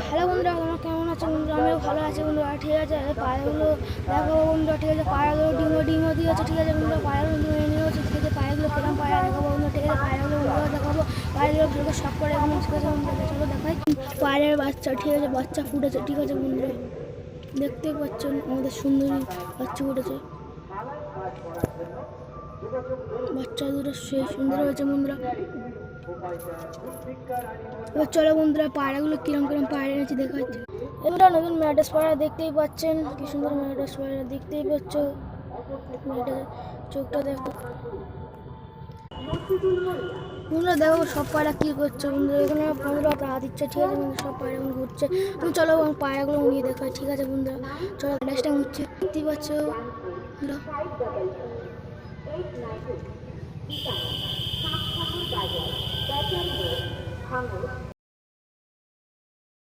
Hello বন্ধুরা, তোমরা কেমন আছো বন্ধুরা? আমিও ভালো আছি বন্ধুরা। ঠিক আছে, পায়রাগুলো দেখাবো বন্ধুরা। ঠিক আছে, পায়রাগুলো ডিমও দিয়েছে। ঠিক আছে বন্ধুরা, পায়রাগুলো ডিমে নিয়ে হচ্ছে। ঠিক আছে, পায়রাগুলো কেরম পায়রা দেখাবো বন্ধুরা। ঠিক আছে, পায়রাগুলো বন্ধুরা দেখাবো। পায়রাগুলো ভালো শখ করে এখন। ঠিক আছে বন্ধুরা, চলো দেখাই পায়রার বাচ্চা। ঠিক আছে, বাচ্চা ফুটেছে। ঠিক আছে বন্ধুরা, দেখতেই পাচ্ছেন আমাদের সুন্দরী বাচ্চা ফুটেছে। বাচ্চা দুটো সেই সুন্দর হয়েছে বন্ধুরা। এবার চলো বন্ধুরা, পায়রাগুলো কিরম পায়রা এনেছি দেখাচ্ছি। এবার নতুন ম্যাডাস পায়রা দেখতেই পাচ্ছেন, কি সুন্দর ম্যাডাস পায়রা দেখতেই পাচ্ছ। চোখটা দেখো বন্ধুরা, দেখো সব পায়রা কি করছে বন্ধুরা। এখানে 15 হাত দিচ্ছে। ঠিক আছে বন্ধুরা, সব পায়রা ঘুরছে। চলো পায়রাগুলো নিয়ে দেখায়। ঠিক আছে বন্ধুরা, চলো ম্যাডাসটা ঘুরছে, দেখতেই পাচ্ছ বন্ধুরা।